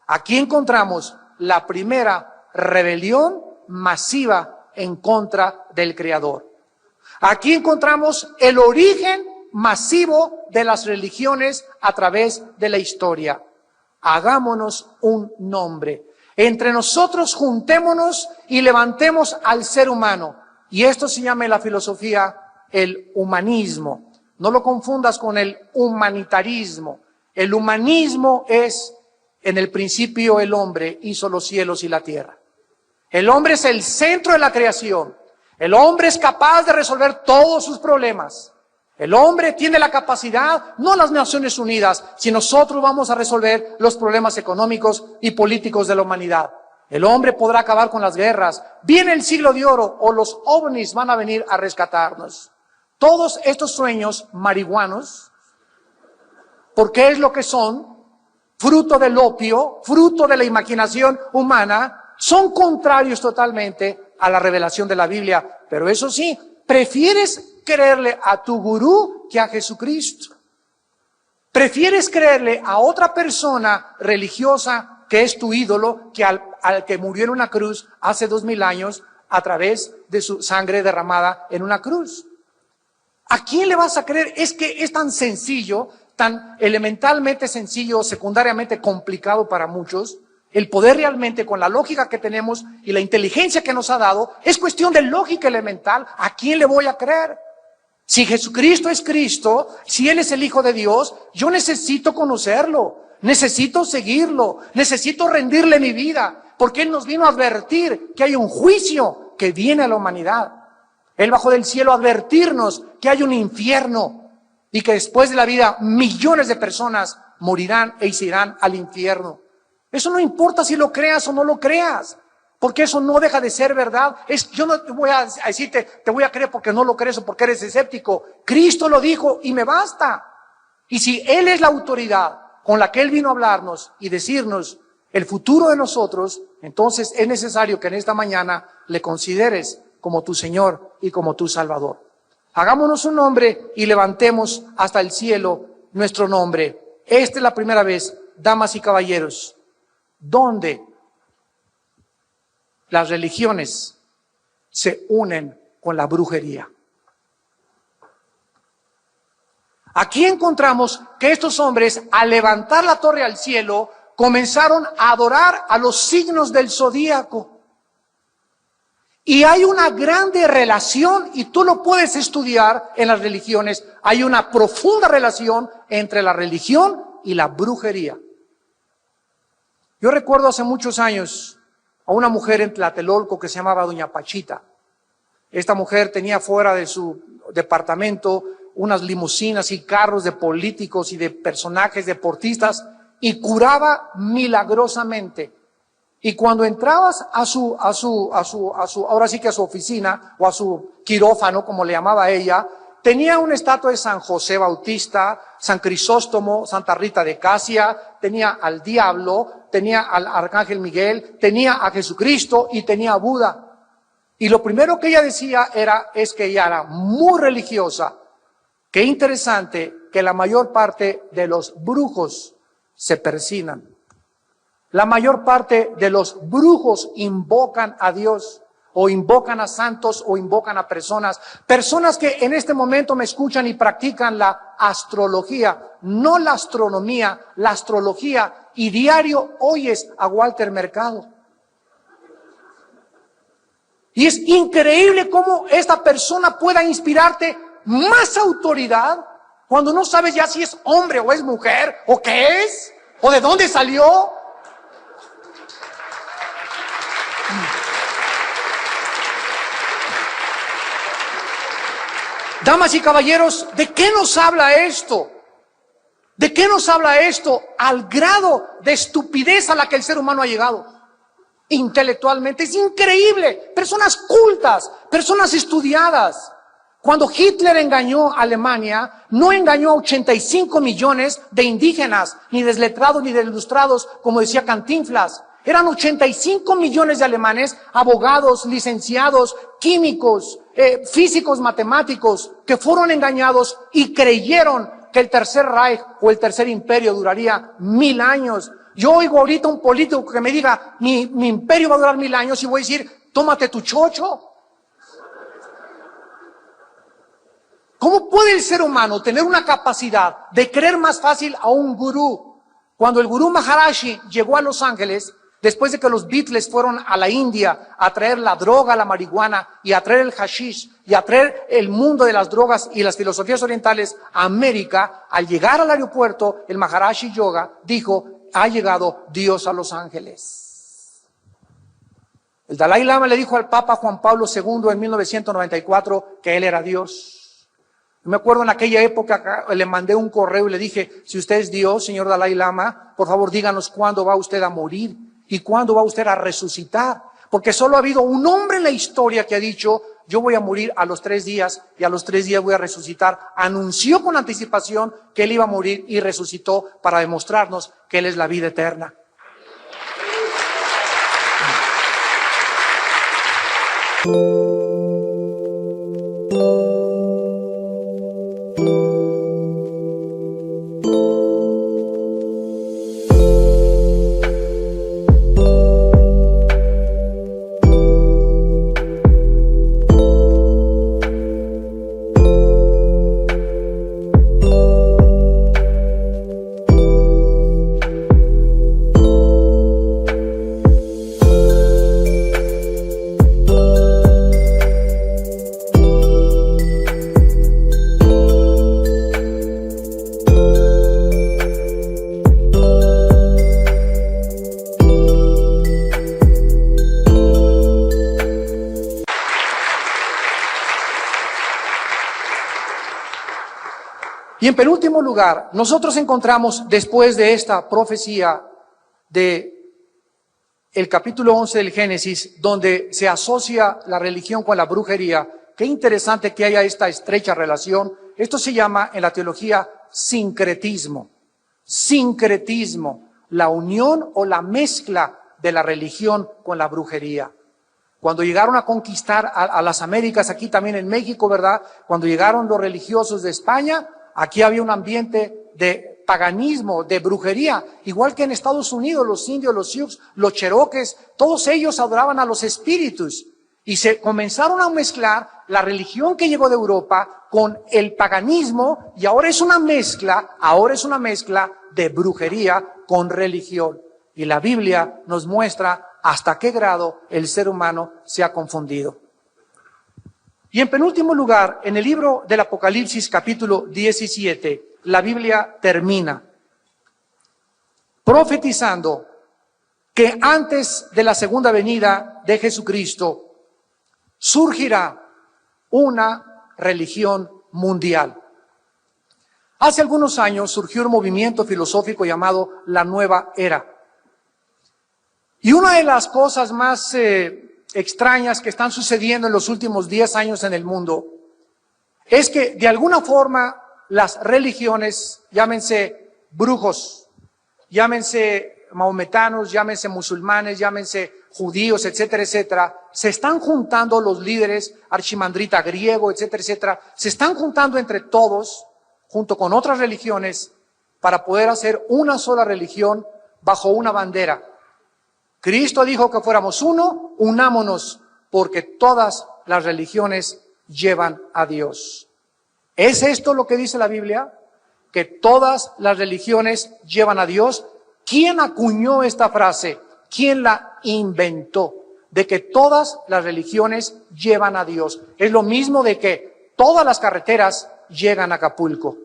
Aquí encontramos la primera rebelión masiva en contra del Creador. Aquí encontramos el origen masivo de las religiones a través de la historia. Hagámonos un nombre. Entre nosotros juntémonos y levantemos al ser humano. Y esto se llama en la filosofía el humanismo. No lo confundas con el humanitarismo. El humanismo es, en el principio el hombre hizo los cielos y la tierra. El hombre es el centro de la creación. El hombre es capaz de resolver todos sus problemas. El hombre tiene la capacidad, no las Naciones Unidas, si nosotros vamos a resolver los problemas económicos y políticos de la humanidad. El hombre podrá acabar con las guerras. Viene el siglo de oro o los ovnis van a venir a rescatarnos. Todos estos sueños marihuanos, porque es lo que son, fruto del opio, fruto de la imaginación humana, son contrarios totalmente a la revelación de la Biblia. Pero eso sí, prefieres creerle a tu gurú que a Jesucristo. Prefieres creerle a otra persona religiosa que es tu ídolo, que al que murió en una cruz hace 2000 años a través de su sangre derramada en una cruz. ¿A quién le vas a creer? Es que es tan sencillo, tan elementalmente sencillo, secundariamente complicado para muchos. El poder realmente, con la lógica que tenemos y la inteligencia que nos ha dado, es cuestión de lógica elemental. ¿A quién le voy a creer? Si Jesucristo es Cristo, si Él es el Hijo de Dios, yo necesito conocerlo, necesito seguirlo, necesito rendirle mi vida, porque Él nos vino a advertir que hay un juicio que viene a la humanidad. Él bajó del cielo a advertirnos que hay un infierno y que después de la vida millones de personas morirán e irán al infierno. Eso no importa si lo creas o no lo creas, porque eso no deja de ser verdad. Yo no te voy a decirte, te voy a creer porque no lo crees o porque eres escéptico. Cristo lo dijo y me basta. Y si Él es la autoridad con la que Él vino a hablarnos y decirnos el futuro de nosotros, entonces es necesario que en esta mañana le consideres como tu Señor y como tu Salvador. Hagámonos un nombre y levantemos hasta el cielo nuestro nombre. Esta es la primera vez, damas y caballeros, donde las religiones se unen con la brujería. Aquí encontramos que estos hombres, al levantar la torre al cielo, comenzaron a adorar a los signos del zodíaco. Y hay una grande relación, y tú lo puedes estudiar en las religiones, hay una profunda relación entre la religión y la brujería. Yo recuerdo hace muchos años a una mujer en Tlatelolco que se llamaba Doña Pachita. Esta mujer tenía fuera de su departamento unas limusinas y carros de políticos y de personajes deportistas y curaba milagrosamente. Y cuando entrabas ahora sí que a su oficina o a su quirófano, como le llamaba ella, tenía una estatua de San José Bautista, San Crisóstomo, Santa Rita de Casia, tenía al diablo, tenía al arcángel Miguel, tenía a Jesucristo y tenía a Buda. Y lo primero que ella decía es que ella era muy religiosa. Qué interesante que la mayor parte de los brujos se persignan. La mayor parte de los brujos invocan a Dios, o invocan a santos, o invocan a personas que en este momento me escuchan y practican la astrología, no la astronomía, la astrología, y diario oyes a Walter Mercado. Y es increíble cómo esta persona pueda inspirarte más autoridad cuando no sabes ya si es hombre o es mujer, o qué es, o de dónde salió. Damas y caballeros, ¿de qué nos habla esto? ¿De qué nos habla esto? Al grado de estupidez a la que el ser humano ha llegado. Intelectualmente, es increíble. Personas cultas, personas estudiadas. Cuando Hitler engañó a Alemania, no engañó a 85 millones de indígenas, ni desletrados, ni ilustrados, como decía Cantinflas. Eran 85 millones de alemanes, abogados, licenciados, químicos, físicos, matemáticos, que fueron engañados y creyeron que el Tercer Reich o el Tercer Imperio duraría 1000 años. Yo oigo ahorita un político que me diga, mi imperio va a durar 1000 años, y voy a decir, tómate tu chocho. ¿Cómo puede el ser humano tener una capacidad de creer más fácil a un gurú? Cuando el gurú Maharaji llegó a Los Ángeles, después de que los Beatles fueron a la India a traer la droga, la marihuana, y a traer el hashish, y a traer el mundo de las drogas y las filosofías orientales a América, al llegar al aeropuerto, el Maharaji Yoga dijo, ha llegado Dios a Los Ángeles. El Dalai Lama le dijo al Papa Juan Pablo II en 1994 que él era Dios. Me acuerdo en aquella época le mandé un correo y le dije, si usted es Dios, señor Dalai Lama, por favor díganos cuándo va usted a morir. ¿Y cuándo va usted a resucitar? Porque solo ha habido un hombre en la historia que ha dicho, yo voy a morir a los 3 días y a los 3 días voy a resucitar. Anunció con anticipación que él iba a morir y resucitó para demostrarnos que él es la vida eterna. Y en penúltimo lugar, nosotros encontramos después de esta profecía de el capítulo 11 del Génesis, donde se asocia la religión con la brujería. Qué interesante que haya esta estrecha relación. Esto se llama en la teología sincretismo. Sincretismo, la unión o la mezcla de la religión con la brujería. Cuando llegaron a conquistar a las Américas, aquí también en México, ¿verdad? Cuando llegaron los religiosos de España, aquí había un ambiente de paganismo, de brujería, igual que en Estados Unidos, los indios, los sioux, los cherokees, todos ellos adoraban a los espíritus y se comenzaron a mezclar la religión que llegó de Europa con el paganismo y ahora es una mezcla de brujería con religión. Y la Biblia nos muestra hasta qué grado el ser humano se ha confundido. Y en penúltimo lugar, en el libro del Apocalipsis capítulo 17, la Biblia termina profetizando que antes de la segunda venida de Jesucristo surgirá una religión mundial. Hace algunos años surgió un movimiento filosófico llamado la Nueva Era. Y una de las cosas más extrañas que están sucediendo en los últimos 10 años en el mundo es que de alguna forma las religiones, llámense brujos, llámense maometanos, llámense musulmanes, llámense judíos, etcétera, etcétera, se están juntando los líderes, archimandrita griego, etcétera, etcétera, se están juntando entre todos, junto con otras religiones, para poder hacer una sola religión bajo una bandera. Cristo dijo que fuéramos uno, unámonos, porque todas las religiones llevan a Dios. ¿Es esto lo que dice la Biblia? Que todas las religiones llevan a Dios. ¿Quién acuñó esta frase? ¿Quién la inventó? De que todas las religiones llevan a Dios. Es lo mismo de que todas las carreteras llegan a Acapulco.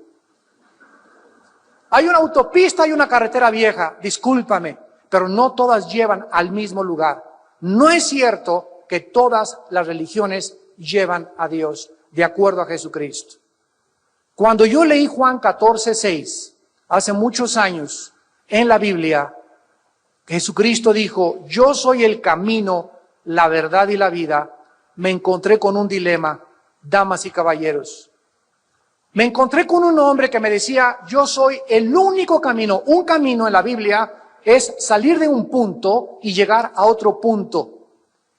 Hay una autopista y una carretera vieja, discúlpame, pero no todas llevan al mismo lugar. No es cierto que todas las religiones llevan a Dios, de acuerdo a Jesucristo. Cuando yo leí Juan 14:6, hace muchos años, en la Biblia, Jesucristo dijo, yo soy el camino, la verdad y la vida, me encontré con un dilema, damas y caballeros. Me encontré con un hombre que me decía, yo soy el único camino. Un camino en la Biblia es salir de un punto y llegar a otro punto.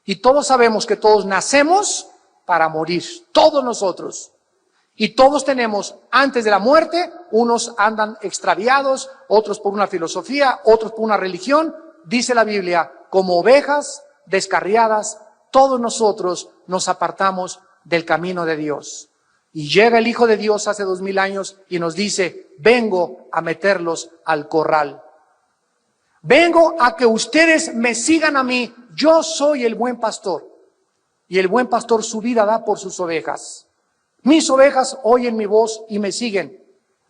Y todos sabemos que todos nacemos para morir, todos nosotros. Y todos tenemos, antes de la muerte, unos andan extraviados, otros por una filosofía, otros por una religión. Dice la Biblia, como ovejas descarriadas, todos nosotros nos apartamos del camino de Dios. Y llega el Hijo de Dios hace 2000 años y nos dice, vengo a meterlos al corral. Vengo a que ustedes me sigan a mí. Yo soy el buen pastor. Y el buen pastor su vida da por sus ovejas. Mis ovejas oyen mi voz y me siguen.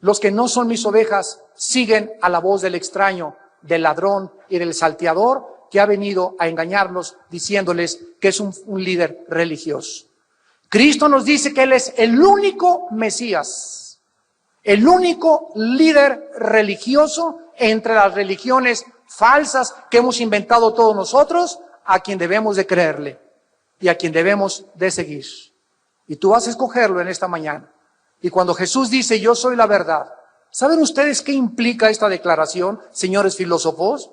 Los que no son mis ovejas siguen a la voz del extraño, del ladrón y del salteador que ha venido a engañarlos diciéndoles que es un líder religioso. Cristo nos dice que Él es el único Mesías, el único líder religioso entre las religiones falsas que hemos inventado todos nosotros, a quien debemos de creerle y a quien debemos de seguir. Y tú vas a escogerlo en esta mañana. Y cuando Jesús dice, yo soy la verdad, ¿saben ustedes qué implica esta declaración, señores filósofos?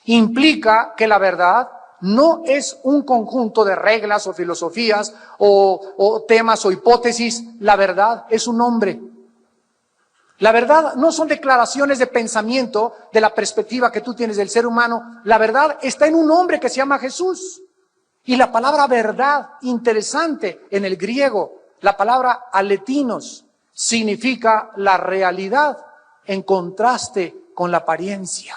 Implica que la verdad no es un conjunto de reglas o filosofías o temas o hipótesis. La verdad es un nombre. La verdad no son declaraciones de pensamiento de la perspectiva que tú tienes del ser humano. La verdad está en un hombre que se llama Jesús. Y la palabra verdad, interesante en el griego, la palabra aletinos, significa la realidad en contraste con la apariencia.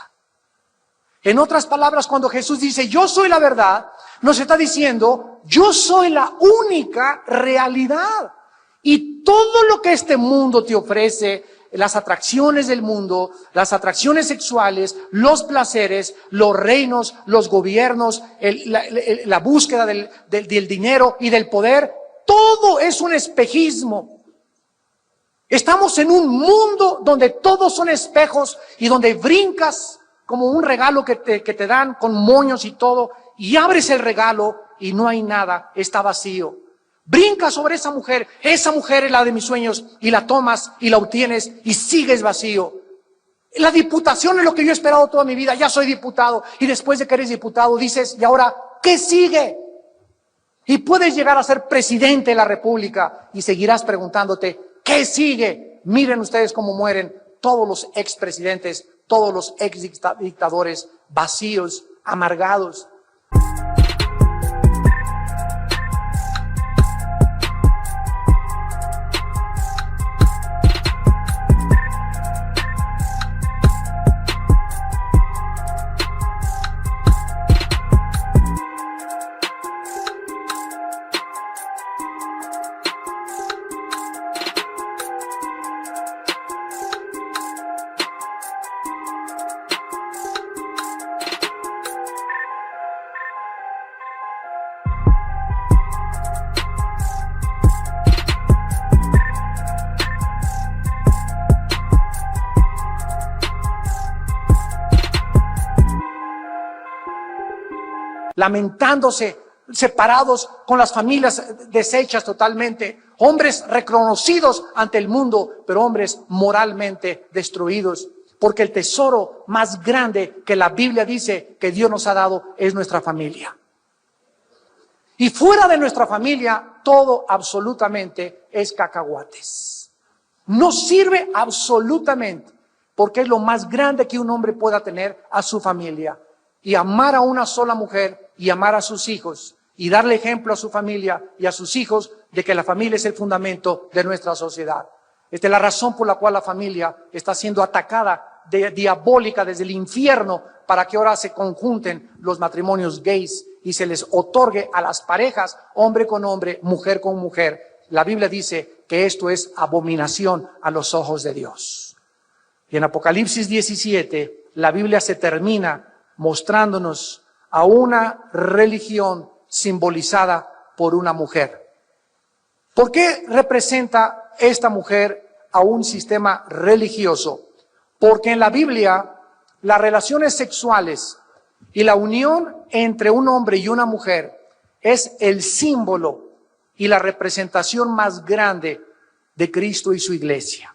En otras palabras, cuando Jesús dice, yo soy la verdad, nos está diciendo, yo soy la única realidad. Y todo lo que este mundo te ofrece, las atracciones del mundo, las atracciones sexuales, los placeres, los reinos, los gobiernos, la búsqueda del dinero y del poder, todo es un espejismo. Estamos en un mundo donde todos son espejos y donde brincas como un regalo que te dan con moños y todo, y abres el regalo y no hay nada, está vacío. Brincas sobre esa mujer es la de mis sueños, y la tomas y la obtienes y sigues vacío. La diputación es lo que yo he esperado toda mi vida, ya soy diputado, y después de que eres diputado dices, ¿y ahora qué sigue? Y puedes llegar a ser presidente de la República y seguirás preguntándote, ¿qué sigue? Miren ustedes cómo mueren todos los expresidentes, todos los exdictadores vacíos, amargados. Lamentándose, separados, con las familias deshechas totalmente, hombres reconocidos ante el mundo, pero hombres moralmente destruidos, porque el tesoro más grande que la Biblia dice que Dios nos ha dado es nuestra familia. Y fuera de nuestra familia, todo absolutamente es cacahuates. No sirve absolutamente, porque es lo más grande que un hombre pueda tener, a su familia. Y amar a una sola mujer y amar a sus hijos y darle ejemplo a su familia y a sus hijos de que la familia es el fundamento de nuestra sociedad. Esta es la razón por la cual la familia está siendo atacada diabólica desde el infierno, para que ahora se conjunten los matrimonios gays y se les otorgue a las parejas hombre con hombre, mujer con mujer. La Biblia dice que esto es abominación a los ojos de Dios. Y en Apocalipsis 17 la Biblia se termina mostrándonos a una religión simbolizada por una mujer. ¿Por qué representa esta mujer a un sistema religioso? Porque en la Biblia las relaciones sexuales y la unión entre un hombre y una mujer es el símbolo y la representación más grande de Cristo y su iglesia.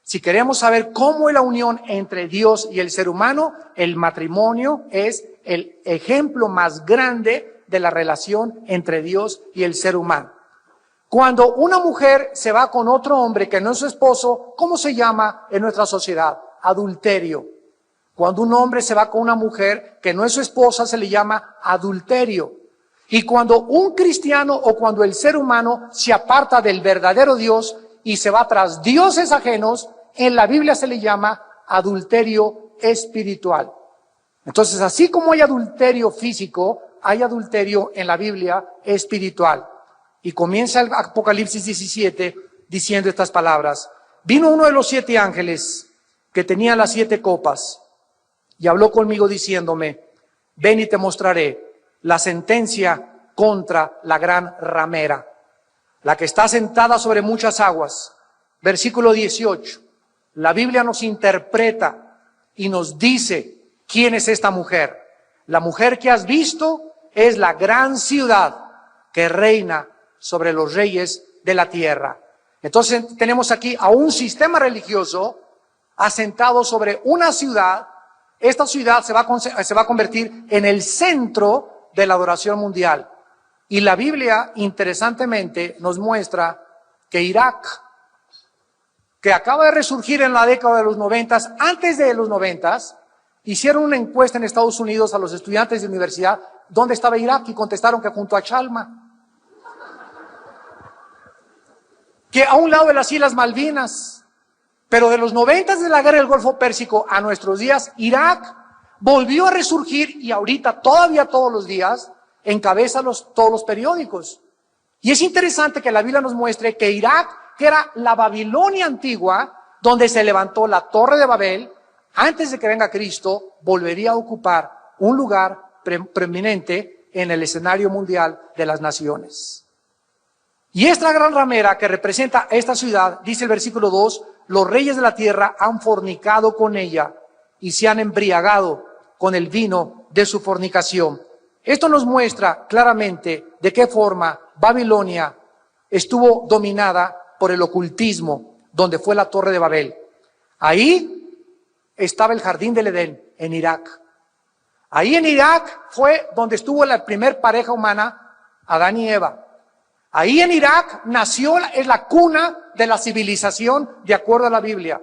Si queremos saber cómo es la unión entre Dios y el ser humano, el matrimonio es el ejemplo más grande de la relación entre Dios y el ser humano. Cuando una mujer se va con otro hombre que no es su esposo, ¿cómo se llama en nuestra sociedad? Adulterio. Cuando un hombre se va con una mujer que no es su esposa, se le llama adulterio. Y cuando un cristiano o cuando el ser humano se aparta del verdadero Dios y se va tras dioses ajenos, en la Biblia se le llama adulterio espiritual. Entonces, así como hay adulterio físico, hay adulterio en la Biblia espiritual. Y comienza el Apocalipsis 17 diciendo estas palabras. Vino uno de los 7 ángeles que tenía las 7 copas y habló conmigo diciéndome, ven y te mostraré la sentencia contra la gran ramera, la que está sentada sobre muchas aguas. Versículo 18. La Biblia nos interpreta y nos dice ¿Quién es esta mujer? La mujer que has visto es la gran ciudad que reina sobre los reyes de la tierra. Entonces tenemos aquí a un sistema religioso asentado sobre una ciudad. Esta ciudad se va a convertir en el centro de la adoración mundial. Y la Biblia, interesantemente, nos muestra que Irak, que acaba de resurgir en la década de los 90, antes de los 90, hicieron una encuesta en Estados Unidos a los estudiantes de universidad, ¿dónde estaba Irak? Y contestaron que junto a Chalma. Que a un lado de las Islas Malvinas. Pero de los 90 de la guerra del Golfo Pérsico a nuestros días, Irak volvió a resurgir y ahorita todavía todos los días encabeza todos los periódicos. Y es interesante que la Biblia nos muestre que Irak, que era la Babilonia antigua, donde se levantó la Torre de Babel, antes de que venga Cristo, volvería a ocupar un lugar preeminente en el escenario mundial de las naciones. Y esta gran ramera que representa esta ciudad, dice el versículo 2, los reyes de la tierra han fornicado con ella y se han embriagado con el vino de su fornicación. Esto nos muestra claramente de qué forma Babilonia estuvo dominada por el ocultismo, donde fue la Torre de Babel. Ahí estaba el jardín del Edén, en Irak. Ahí en Irak fue donde estuvo la primer pareja humana, Adán y Eva. Ahí en Irak nació, es la cuna de la civilización de acuerdo a la Biblia.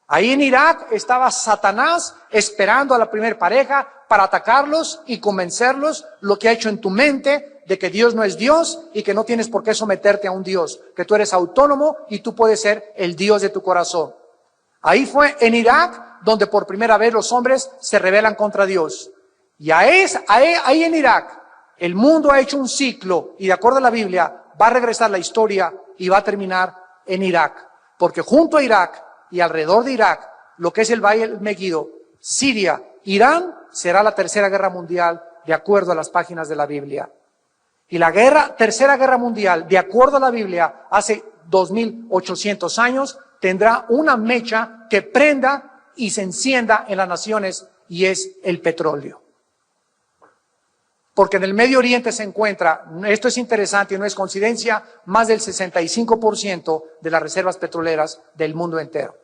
Ahí en Irak estaba Satanás esperando a la primer pareja para atacarlos y convencerlos lo que ha hecho en tu mente de que Dios no es Dios y que no tienes por qué someterte a un Dios, que tú eres autónomo y tú puedes ser el Dios de tu corazón. Ahí fue en Irak donde por primera vez los hombres se rebelan contra Dios. Y ahí en Irak el mundo ha hecho un ciclo y de acuerdo a la Biblia va a regresar la historia y va a terminar en Irak. Porque junto a Irak y alrededor de Irak, lo que es el Valle del Megiddo, Siria, Irán, será la tercera guerra mundial de acuerdo a las páginas de la Biblia. Y la tercera guerra mundial, de acuerdo a la Biblia, hace 2800 años, tendrá una mecha que prenda y se encienda en las naciones y es el petróleo. Porque en el Medio Oriente se encuentra, esto es interesante y no es coincidencia, más del 65% de las reservas petroleras del mundo entero.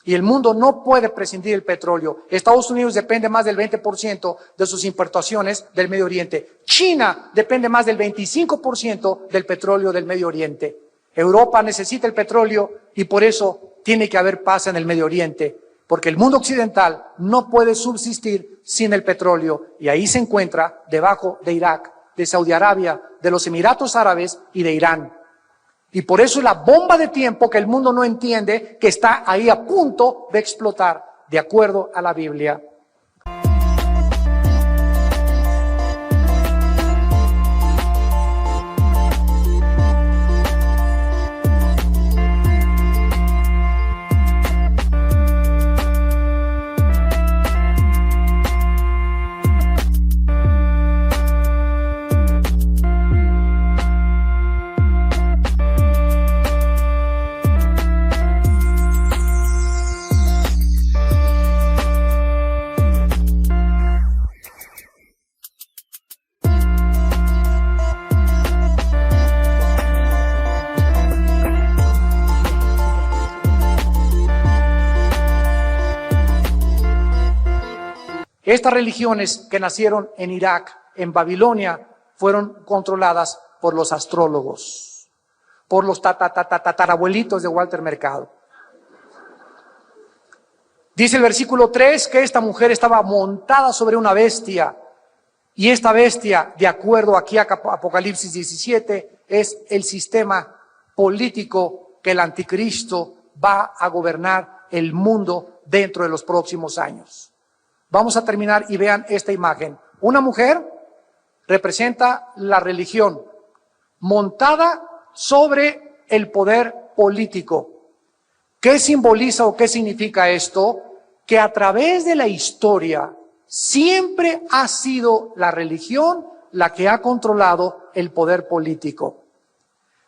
Y el mundo no puede prescindir del petróleo. Estados Unidos depende más del 20% de sus importaciones del Medio Oriente. China depende más del 25% del petróleo del Medio Oriente. Europa necesita el petróleo y por eso tiene que haber paz en el Medio Oriente. Porque el mundo occidental no puede subsistir sin el petróleo y ahí se encuentra debajo de Irak, de Saudi Arabia, de los Emiratos Árabes y de Irán. Y por eso es la bomba de tiempo que el mundo no entiende que está ahí a punto de explotar, de acuerdo a la Biblia. Estas religiones que nacieron en Irak, en Babilonia, fueron controladas por los astrólogos, por los tatarabuelitos de Walter Mercado. Dice el versículo 3 que esta mujer estaba montada sobre una bestia, y esta bestia, de acuerdo aquí a Apocalipsis 17, es el sistema político que el anticristo va a gobernar el mundo dentro de los próximos años. Vamos a terminar y vean esta imagen. Una mujer representa la religión montada sobre el poder político. ¿Qué simboliza o qué significa esto? Que a través de la historia siempre ha sido la religión la que ha controlado el poder político.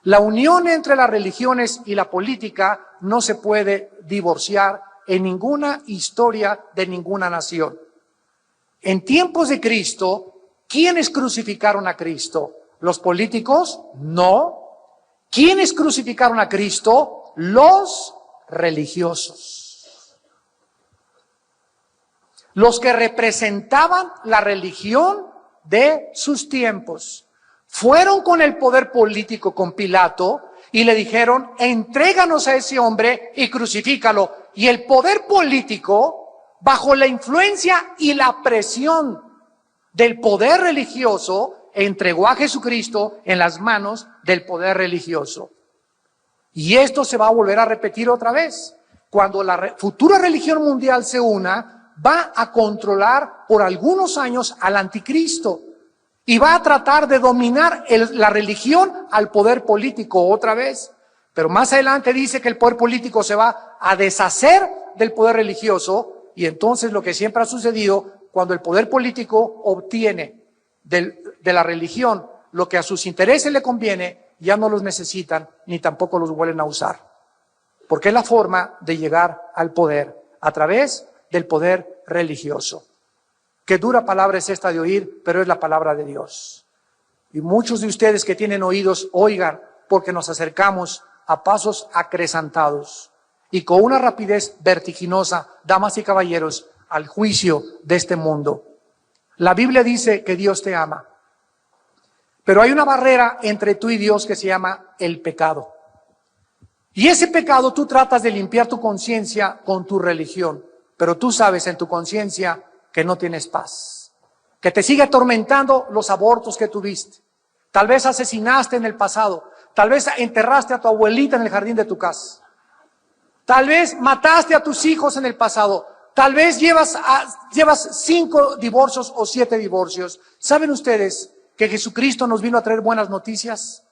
La unión entre las religiones y la política no se puede divorciar en ninguna historia de ninguna nación. En tiempos de Cristo, ¿quiénes crucificaron a Cristo? ¿Los políticos? No. ¿Quiénes crucificaron a Cristo? Los religiosos. Los que representaban la religión de sus tiempos. Fueron con el poder político, con Pilato, y le dijeron, entréganos a ese hombre y crucifícalo. Y el poder político, bajo la influencia y la presión del poder religioso, entregó a Jesucristo en las manos del poder religioso. Y esto se va a volver a repetir otra vez. Cuando la futura religión mundial se una, va a controlar por algunos años al anticristo. Y va a tratar de dominar la religión al poder político otra vez. Pero más adelante dice que el poder político se va a deshacer del poder religioso. Y entonces lo que siempre ha sucedido, cuando el poder político obtiene de la religión lo que a sus intereses le conviene, ya no los necesitan ni tampoco los vuelven a usar. Porque es la forma de llegar al poder, a través del poder religioso. Qué dura palabra es esta de oír, pero es la palabra de Dios. Y muchos de ustedes que tienen oídos, oigan, porque nos acercamos a pasos acrecentados y con una rapidez vertiginosa, damas y caballeros, al juicio de este mundo. La Biblia dice que Dios te ama, pero hay una barrera entre tú y Dios que se llama el pecado. Y ese pecado tú tratas de limpiar tu conciencia con tu religión, pero tú sabes en tu conciencia que no tienes paz, que te sigue atormentando los abortos que tuviste. Tal vez asesinaste en el pasado, tal vez enterraste a tu abuelita en el jardín de tu casa, tal vez mataste a tus hijos en el pasado, tal vez llevas 5 divorcios o 7 divorcios. ¿Saben ustedes que Jesucristo nos vino a traer buenas noticias?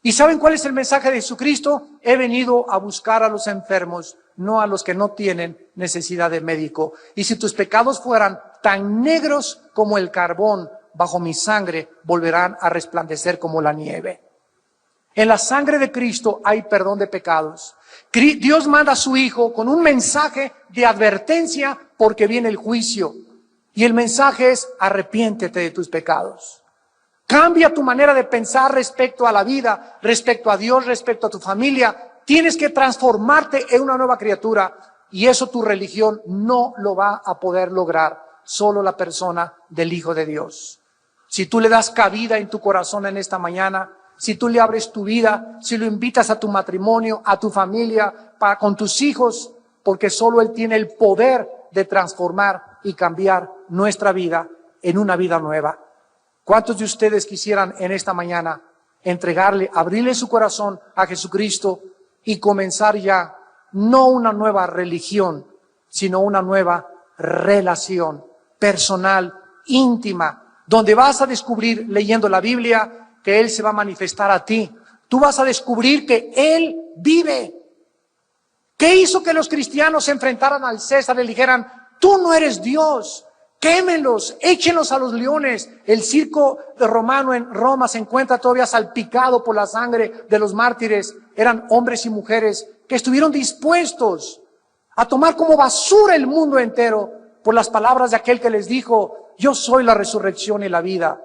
¿Y saben cuál es el mensaje de Jesucristo? He venido a buscar a los enfermos, no a los que no tienen necesidad de médico. Y si tus pecados fueran tan negros como el carbón, bajo mi sangre volverán a resplandecer como la nieve. En la sangre de Cristo hay perdón de pecados. Dios manda a su Hijo con un mensaje de advertencia porque viene el juicio. Y el mensaje es: arrepiéntete de tus pecados. Cambia tu manera de pensar respecto a la vida, respecto a Dios, respecto a tu familia. Tienes que transformarte en una nueva criatura, y eso tu religión no lo va a poder lograr, solo la persona del Hijo de Dios. Si tú le das cabida en tu corazón en esta mañana, si tú le abres tu vida, si lo invitas a tu matrimonio, a tu familia, con tus hijos, porque solo Él tiene el poder de transformar y cambiar nuestra vida en una vida nueva. ¿Cuántos de ustedes quisieran en esta mañana entregarle, abrirle su corazón a Jesucristo y comenzar ya no una nueva religión, sino una nueva relación personal, íntima, donde vas a descubrir, leyendo la Biblia, que Él se va a manifestar a ti? Tú vas a descubrir que Él vive. ¿Qué hizo que los cristianos se enfrentaran al César y le dijeran: tú no eres Dios? Quémenlos, échenlos a los leones. El circo romano en Roma se encuentra todavía salpicado por la sangre de los mártires. Eran hombres y mujeres que estuvieron dispuestos a tomar como basura el mundo entero por las palabras de aquel que les dijo: yo soy la resurrección y la vida.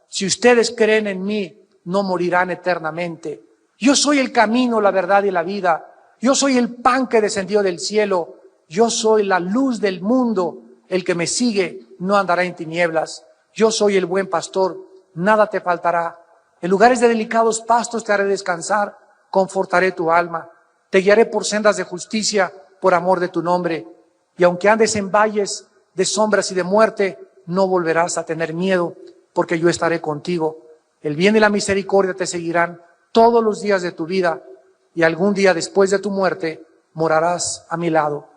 Si ustedes creen en mí, no morirán eternamente. Yo soy el camino, la verdad y la vida. Yo soy el pan que descendió del cielo. Yo soy la luz del mundo. El que me sigue no andará en tinieblas. Yo soy el buen pastor, nada te faltará. En lugares de delicados pastos te haré descansar, confortaré tu alma. Te guiaré por sendas de justicia, por amor de tu nombre. Y aunque andes en valles de sombras y de muerte, no volverás a tener miedo, porque yo estaré contigo. El bien y la misericordia te seguirán todos los días de tu vida, y algún día después de tu muerte morarás a mi lado.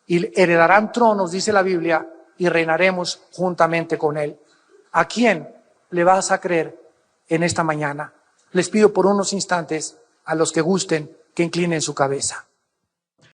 Y heredarán tronos, dice la Biblia, y reinaremos juntamente con Él. ¿A quién le vas a creer en esta mañana? Les pido por unos instantes a los que gusten que inclinen su cabeza.